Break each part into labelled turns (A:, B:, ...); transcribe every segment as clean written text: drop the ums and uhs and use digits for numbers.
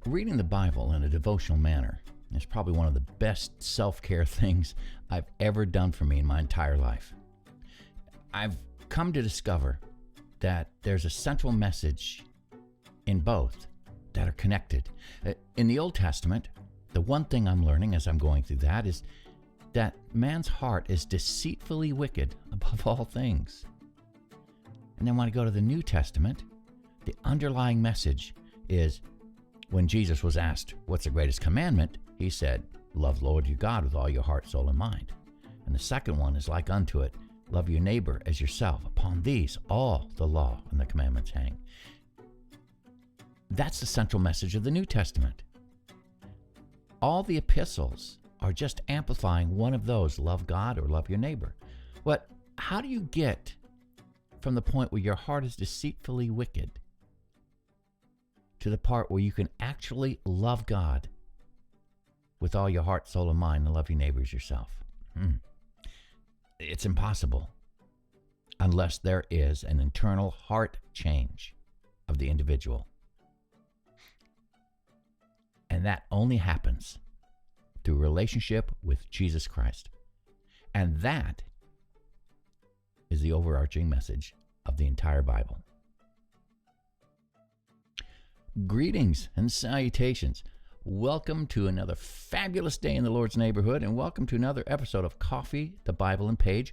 A: Reading the Bible in a devotional manner is probably one of the best self-care things I've ever done for me in my entire life. I've come to discover that there's a central message in both that are connected. In the Old Testament, the one thing I'm learning as I'm going through that is that man's heart is deceitfully wicked above all things. And then when I go to the New Testament, the underlying message is when Jesus was asked, what's the greatest commandment? He said, love the Lord your God with all your heart, soul, and mind. And the second one is like unto it, love your neighbor as yourself. Upon these, all the law and the commandments hang. That's the central message of the New Testament. All the epistles are just amplifying one of those, love God or love your neighbor. How do you get from the point where your heart is deceitfully wicked to the part where you can actually love God with all your heart, soul, and mind and love your neighbors yourself? It's impossible unless there is an internal heart change of the individual. And that only happens through relationship with Jesus Christ. And that is the overarching message of the entire Bible. Greetings and salutations. Welcome to another fabulous day in the Lord's neighborhood, and welcome to another episode of Coffee, the Bible, and Paige.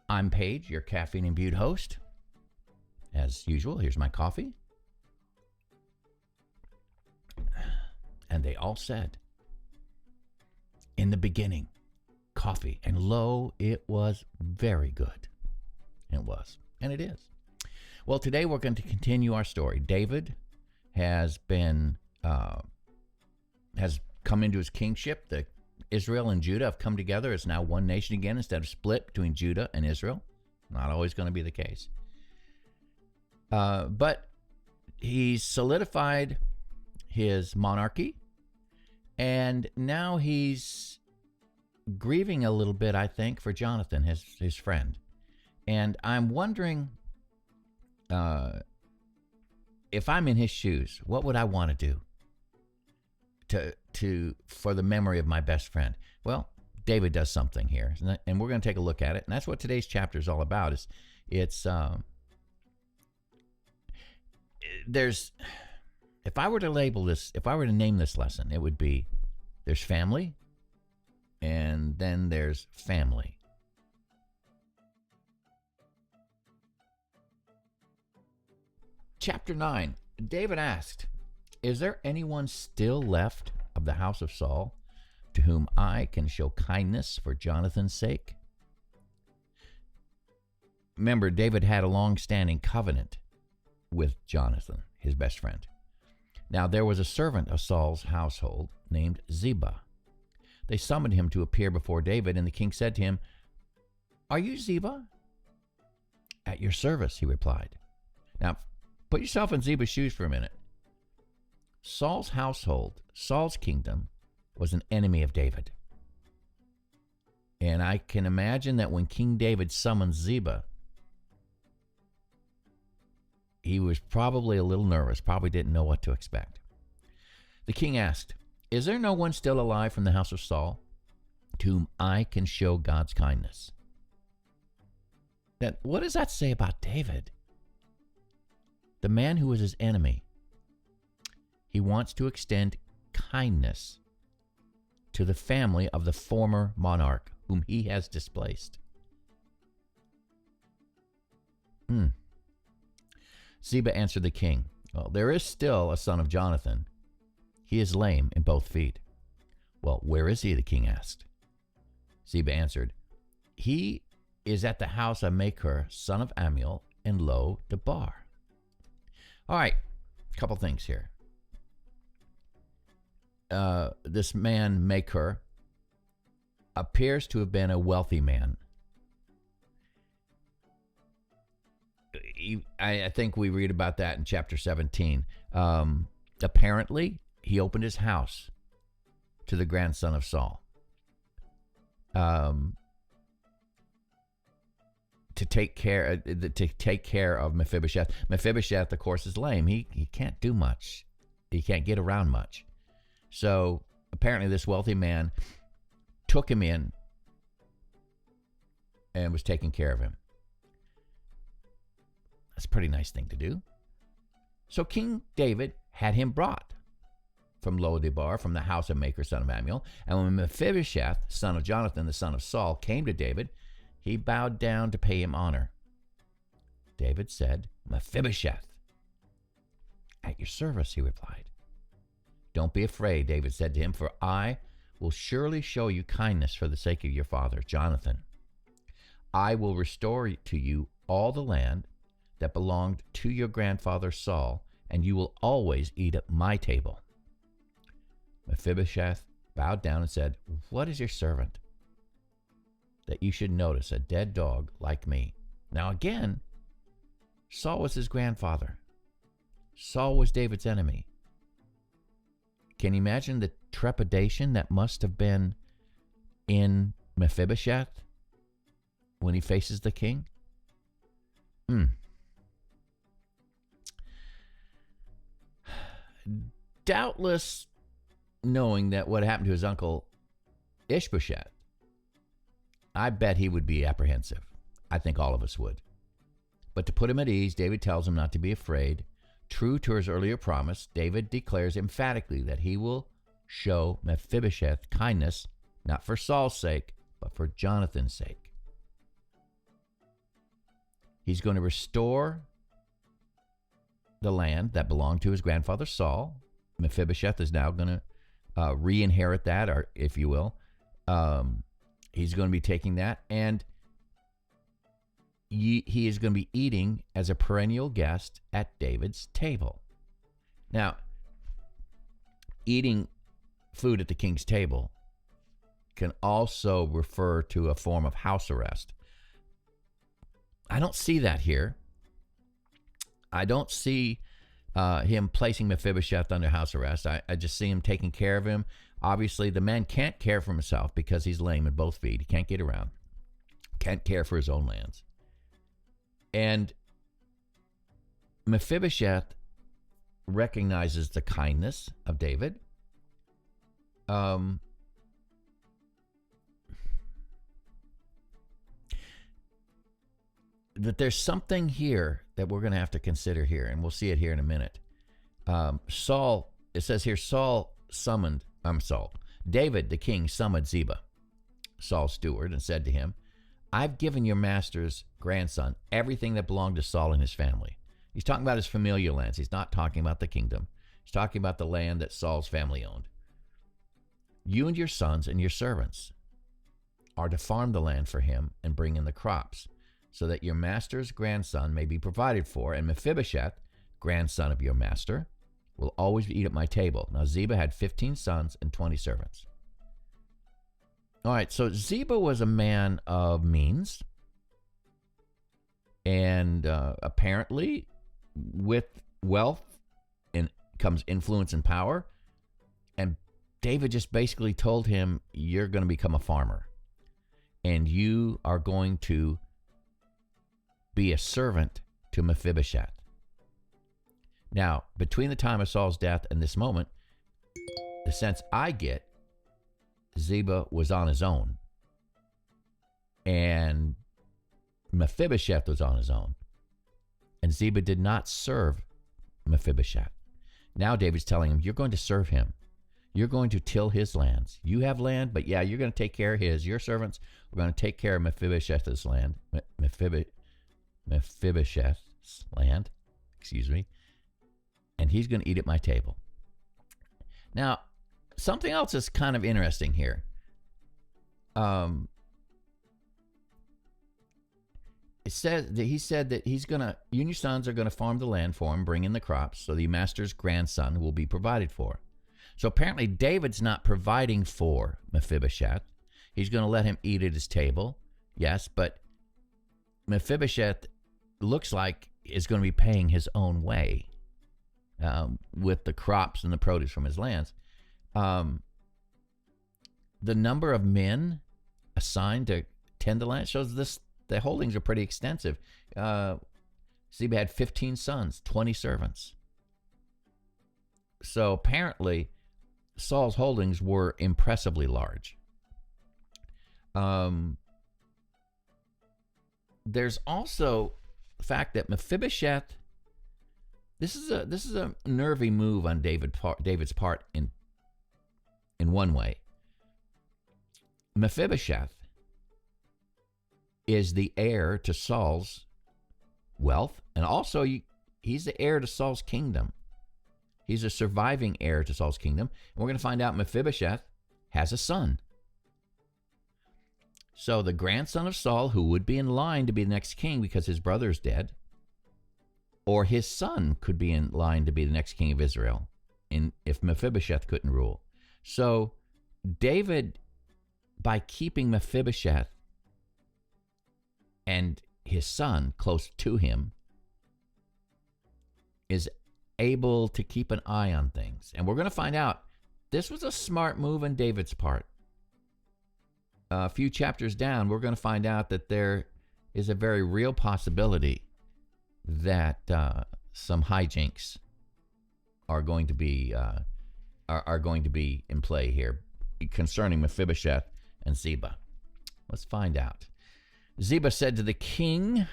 A: I'm Paige, your caffeine-imbued host. As usual, here's my coffee. And they all said, in the beginning, coffee, and lo, it was very good. It was, and it is. Well, today we're going to continue our story. David has come into his kingship. Israel and Judah have come together as now one nation again instead of split between Judah and Israel. Not always going to be the case. But he's solidified his monarchy, and now he's grieving a little bit, I think, for Jonathan, his friend. And I'm wondering, if I'm in his shoes, what would I want to do for the memory of my best friend? Well, David does something here, and we're going to take a look at it. And that's what today's chapter is all about. If I were to name this lesson, it would be there's family, and then there's family. Chapter 9, David asked, is there anyone still left of the house of Saul to whom I can show kindness for Jonathan's sake? Remember, David had a long-standing covenant with Jonathan, his best friend. Now, there was a servant of Saul's household named Ziba. They summoned him to appear before David, and the king said to him, are you Ziba? At your service, he replied. Now, put yourself in Ziba's shoes for a minute. Saul's household, Saul's kingdom, was an enemy of David. And I can imagine that when King David summoned Ziba, he was probably a little nervous, probably didn't know what to expect. The king asked, is there no one still alive from the house of Saul to whom I can show God's kindness? Now, what does that say about David? The man who was his enemy, he wants to extend kindness to the family of the former monarch whom he has displaced. Ziba answered the king, well, there is still a son of Jonathan. He is lame in both feet. Well, where is he? The king asked. Ziba answered, he is at the house of Machir, son of Ammiel, in Lo Debar. All right, a couple things here. This man, Machir, appears to have been a wealthy man. I think we read about that in chapter 17. Apparently, he opened his house to the grandson of Saul to take care of Mephibosheth. Mephibosheth, of course, is lame. He can't do much. He can't get around much. So apparently this wealthy man took him in and was taking care of him. That's a pretty nice thing to do. So King David had him brought from Lo-debar, from the house of Maker, son of Ammiel. And when Mephibosheth, son of Jonathan, the son of Saul, came to David, he bowed down to pay him honor. David said, Mephibosheth. At your service, he replied. Don't be afraid, David said to him, for I will surely show you kindness for the sake of your father, Jonathan. I will restore to you all the land that belonged to your grandfather Saul, and you will always eat at my table. Mephibosheth bowed down and said, what is your servant, that you should notice a dead dog like me? Now again, Saul was his grandfather. Saul was David's enemy. Can you imagine the trepidation that must have been in Mephibosheth when he faces the king? Doubtless knowing that what happened to his uncle Ishbosheth, I bet he would be apprehensive. I think all of us would. But to put him at ease, David tells him not to be afraid. True to his earlier promise, David declares emphatically that he will show Mephibosheth kindness, not for Saul's sake, but for Jonathan's sake. He's going to restore the land that belonged to his grandfather Saul. Mephibosheth is now going to re-inherit that, or if you will. He's going to be taking that, and he is going to be eating as a perennial guest at David's table. Now, eating food at the king's table can also refer to a form of house arrest. I don't see that here. I don't see him placing Mephibosheth under house arrest. I just see him taking care of him. Obviously, the man can't care for himself because he's lame in both feet. He can't get around. Can't care for his own lands. And Mephibosheth recognizes the kindness of David. That there's something here that we're going to have to consider here, and we'll see it here in a minute. It says here, David the king summoned Ziba, Saul's steward, and said to him, I've given your master's grandson everything that belonged to Saul and his family. He's talking about his familiar lands. He's not talking about the kingdom. He's talking about the land that Saul's family owned. You and your sons and your servants are to farm the land for him and bring in the crops, so that your master's grandson may be provided for, and Mephibosheth, grandson of your master, will always eat at my table. Now Ziba had 15 sons and 20 servants. All right, so Ziba was a man of means, and apparently with wealth comes influence and power, and David just basically told him, you're going to become a farmer, and you are going to be a servant to Mephibosheth. Now, between the time of Saul's death and this moment, the sense I get, Ziba was on his own, and Mephibosheth was on his own, and Ziba did not serve Mephibosheth. Now David's telling him, you're going to serve him. You're going to till his lands. You have land, but yeah, you're going to take care of his. Your servants are going to take care of Mephibosheth's land. Mephibosheth's land, and he's going to eat at my table. Now, something else is kind of interesting here. It says that he said that you and your sons are going to farm the land for him, bring in the crops, so the master's grandson will be provided for. So apparently David's not providing for Mephibosheth. He's going to let him eat at his table, yes, but Mephibosheth looks like is going to be paying his own way with the crops and the produce from his lands. The number of men assigned to tend the land shows the holdings are pretty extensive. Ziba had 15 sons, 20 servants. So apparently, Saul's holdings were impressively large. There's also the fact that Mephibosheth. This is a nervy move on David's part in one way. Mephibosheth is the heir to Saul's wealth, and also he's the heir to Saul's kingdom. He's a surviving heir to Saul's kingdom. And we're going to find out Mephibosheth has a son. So the grandson of Saul, who would be in line to be the next king because his brother's dead, or his son could be in line to be the next king of Israel if Mephibosheth couldn't rule. So David, by keeping Mephibosheth and his son close to him, is able to keep an eye on things. And we're going to find out this was a smart move on David's part. A few chapters down, we're going to find out that there is a very real possibility that some hijinks are going to be in play here concerning Mephibosheth and Ziba. Let's find out. Ziba said to the king,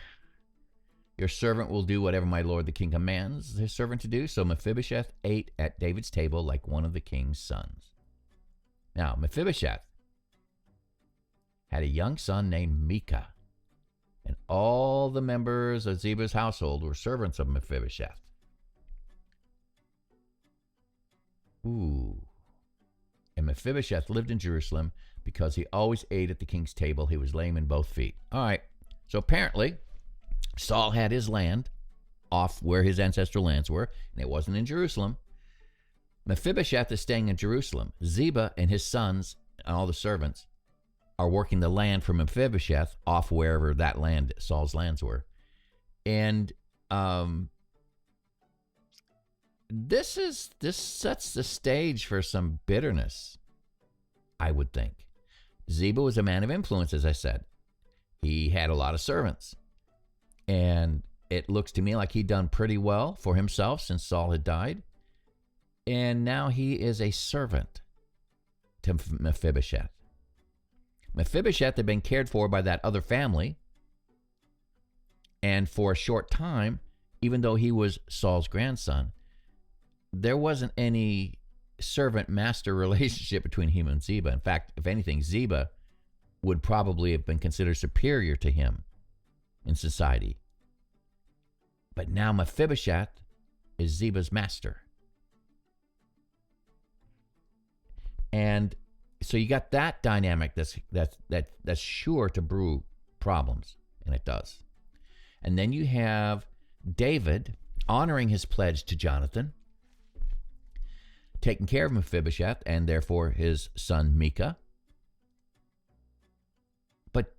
A: "Your servant will do whatever my lord the king commands his servant to do." So Mephibosheth ate at David's table like one of the king's sons. Now, Mephibosheth had a young son named Micah, and all the members of Ziba's household were servants of Mephibosheth. Ooh. And Mephibosheth lived in Jerusalem because he always ate at the king's table. He was lame in both feet. All right. So apparently, Saul had his land off where his ancestral lands were, and it wasn't in Jerusalem. Mephibosheth is staying in Jerusalem. Ziba and his sons and all the servants are working the land for Mephibosheth off wherever that land, Saul's lands were. And this sets the stage for some bitterness, I would think. Ziba was a man of influence, as I said. He had a lot of servants. And it looks to me like he'd done pretty well for himself since Saul had died. And now he is a servant to Mephibosheth. Mephibosheth had been cared for by that other family. And for a short time, even though he was Saul's grandson, there wasn't any servant-master relationship between him and Ziba. In fact, if anything, Ziba would probably have been considered superior to him in society. But now Mephibosheth is Ziba's master. And so you got that dynamic that's sure to brew problems, and it does. And then you have David honoring his pledge to Jonathan, taking care of Mephibosheth and therefore his son Micah. But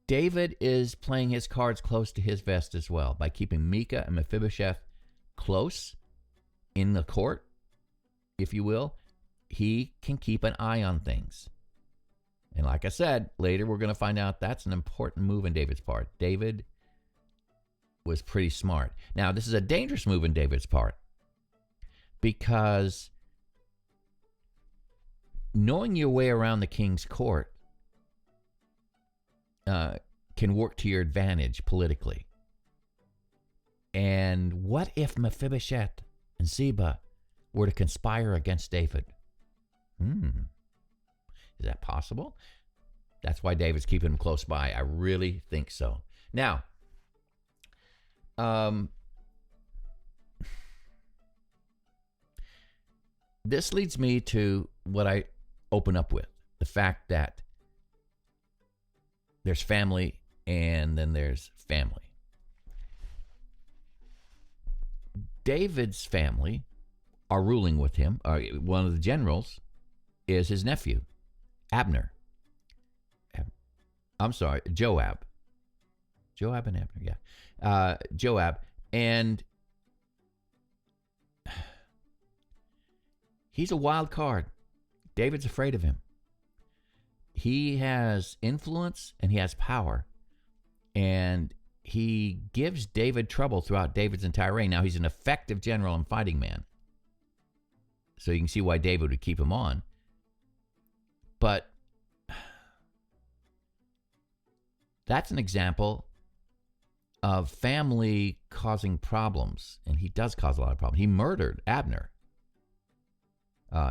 A: David is playing his cards close to his vest as well by keeping Micah and Mephibosheth close in the court, if you will. He can keep an eye on things. And like I said, later we're going to find out that's an important move in David's part. David was pretty smart. Now, this is a dangerous move in David's part because knowing your way around the king's court can work to your advantage politically. And what if Mephibosheth and Ziba were to conspire against David? Is that possible? That's why David's keeping him close by. I really think so. Now, this leads me to what I open up with, the fact that there's family and then there's family. David's family are ruling with him. One of the generals is his nephew, Abner. I'm sorry, Joab. Joab and Abner, yeah. Joab. And he's a wild card. David's afraid of him. He has influence and he has power. And he gives David trouble throughout David's entire reign. Now, he's an effective general and fighting man. So you can see why David would keep him on. But that's an example of family causing problems. And he does cause a lot of problems. He murdered Abner.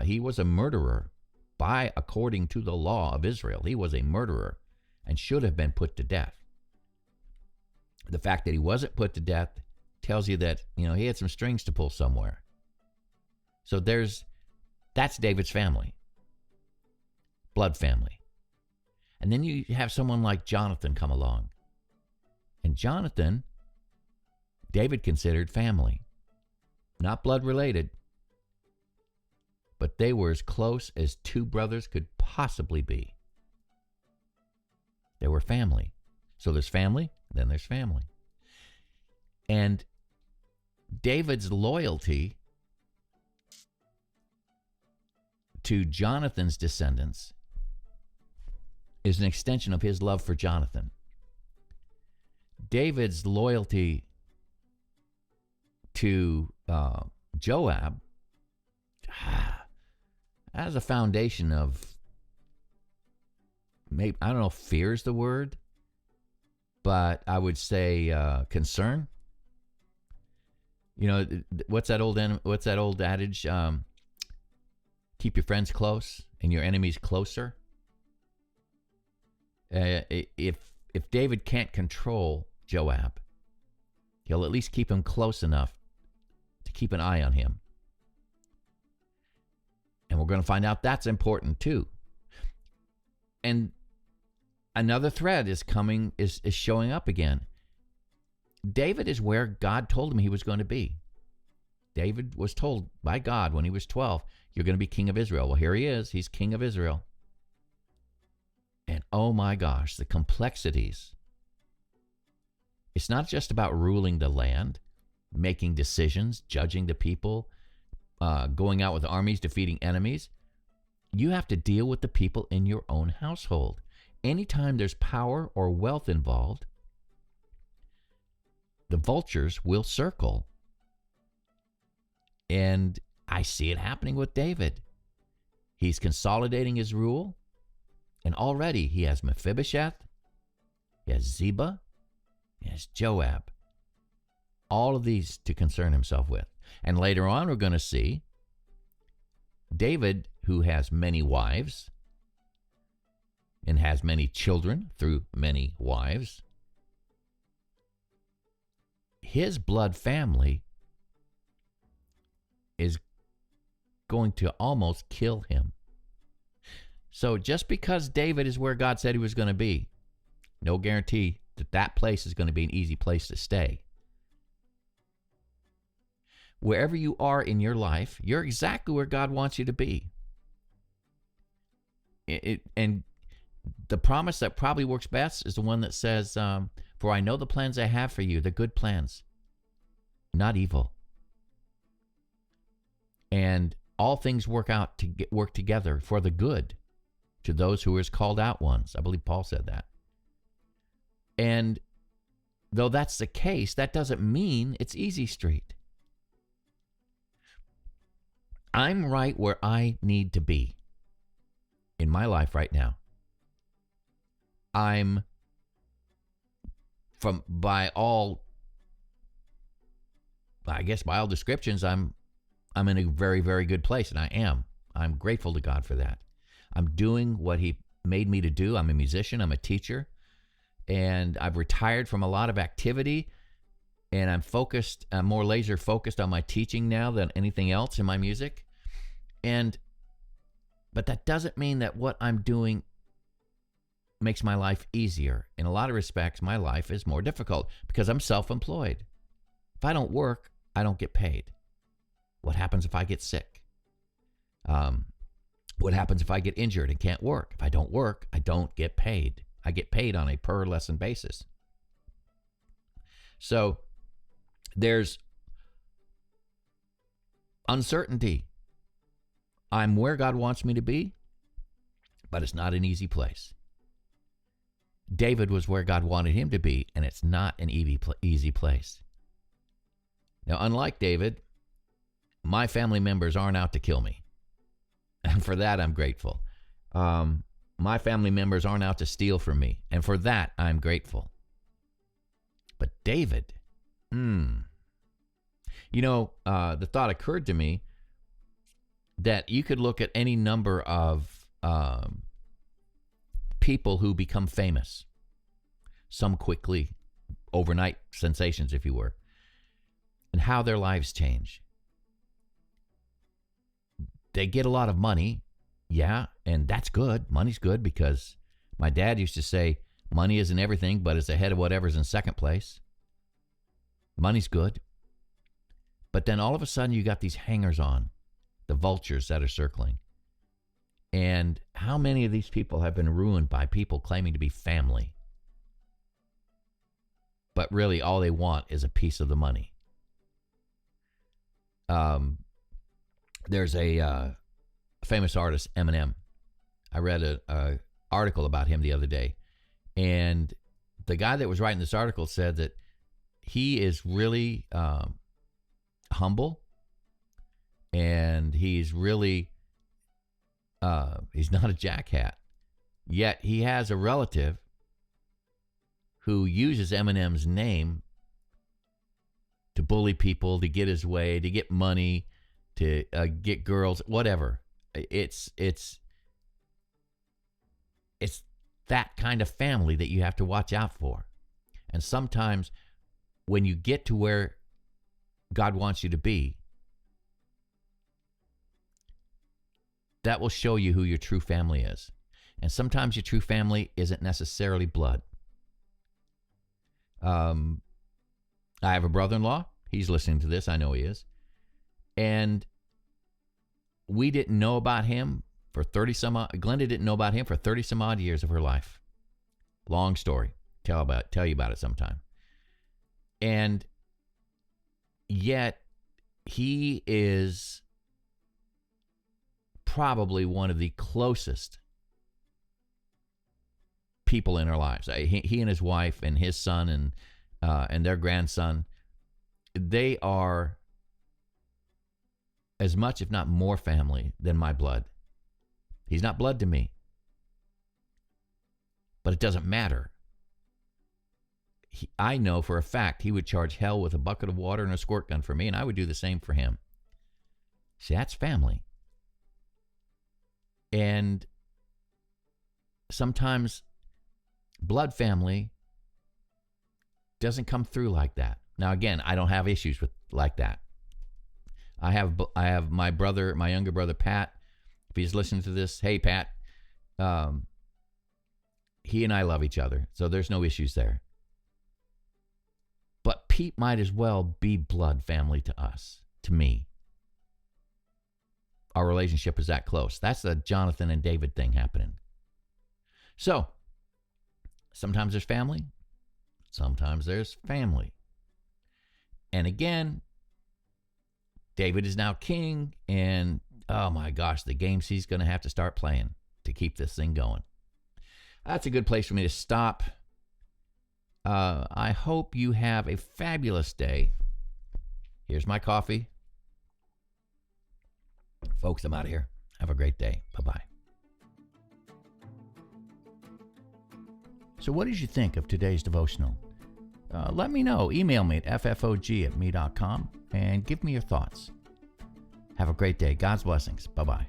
A: He was a murderer according to the law of Israel. He was a murderer and should have been put to death. The fact that he wasn't put to death tells you that, he had some strings to pull somewhere. So that's David's family. Blood family. And then you have someone like Jonathan come along. And Jonathan, David considered family. Not blood related, but they were as close as two brothers could possibly be. They were family. So there's family, then there's family. And David's loyalty to Jonathan's descendants is an extension of his love for Jonathan. David's loyalty to Joab has a foundation of, maybe, I don't know if fear is the word, but I would say concern. What's that old adage? Keep your friends close and your enemies closer. If David can't control Joab, he'll at least keep him close enough to keep an eye on him. And we're going to find out that's important too. And another thread is showing up again. David is where God told him he was going to be. David was told by God when he was 12, you're going to be king of Israel. Well, here he is. He's king of Israel. And oh my gosh, the complexities. It's not just about ruling the land, making decisions, judging the people, going out with armies, defeating enemies. You have to deal with the people in your own household. Anytime there's power or wealth involved, the vultures will circle. And I see it happening with David. He's consolidating his rule. And already he has Mephibosheth, he has Ziba, he has Joab. All of these to concern himself with. And later on we're going to see David, who has many wives and has many children through many wives. His blood family is going to almost kill him. So just because David is where God said he was going to be, no guarantee that place is going to be an easy place to stay. Wherever you are in your life, you're exactly where God wants you to be. And the promise that probably works best is the one that says, for I know the plans I have for you, the good plans, not evil. And all things work together for the good to those who are his called out ones. I believe Paul said that. And though that's the case, that doesn't mean it's easy street. I'm right where I need to be in my life right now. By all descriptions, I'm in a very, very good place, and I am. I'm grateful to God for that. I'm doing what he made me to do. I'm a musician. I'm a teacher. And I've retired from a lot of activity. And I'm more laser focused on my teaching now than anything else in my music. But that doesn't mean that what I'm doing makes my life easier. In a lot of respects, my life is more difficult because I'm self-employed. If I don't work, I don't get paid. What happens if I get sick? What happens if I get injured and can't work? If I don't work, I don't get paid. I get paid on a per lesson basis. So there's uncertainty. I'm where God wants me to be, but it's not an easy place. David was where God wanted him to be, and it's not an easy place. Now, unlike David, my family members aren't out to kill me. And for that, I'm grateful. My family members aren't out to steal from me. And for that, I'm grateful. But David, the thought occurred to me that you could look at any number of people who become famous, some quickly, overnight sensations, if you were, and how their lives change. They get a lot of money, yeah, and that's good. Money's good because my dad used to say, money isn't everything, but it's ahead of whatever's in second place. Money's good. But then all of a sudden you got these hangers-on, the vultures that are circling. And how many of these people have been ruined by people claiming to be family? But really all they want is a piece of the money. There's a famous artist, Eminem. I read a article about him the other day. And the guy that was writing this article said that he is really humble. And he's really, he's not a jackhat. Yet he has a relative who uses Eminem's name to bully people, to get his way, to get money, to get girls, whatever. It's that kind of family that you have to watch out for. And sometimes when you get to where God wants you to be, that will show you who your true family is. And sometimes your true family isn't necessarily blood. I have a brother-in-law. He's listening to this. I know he is. And we didn't know about him for 30 some odd. Glenda didn't know about him for 30 some odd years of her life. Long story. Tell you about it sometime. And yet he is probably one of the closest people in our lives. He and his wife and his son and their grandson, they are as much, if not more, family than my blood. He's not blood to me. But it doesn't matter. I know for a fact he would charge hell with a bucket of water and a squirt gun for me, and I would do the same for him. See, that's family. And sometimes blood family doesn't come through like that. Now, again, I don't have issues with like that. I have my brother, my younger brother, Pat. If he's listening to this, hey, Pat. He and I love each other, so there's no issues there. But Pete might as well be blood family to us, to me. Our relationship is that close. That's the Jonathan and David thing happening. So, sometimes there's family. Sometimes there's family. And again, David is now king, and oh my gosh, the games he's going to have to start playing to keep this thing going. That's a good place for me to stop. I hope you have a fabulous day. Here's my coffee. Folks, I'm out of here. Have a great day. Bye-bye. So what did you think of today's devotional? Let me know. Email me at ffog@me.com and give me your thoughts. Have a great day. God's blessings. Bye-bye.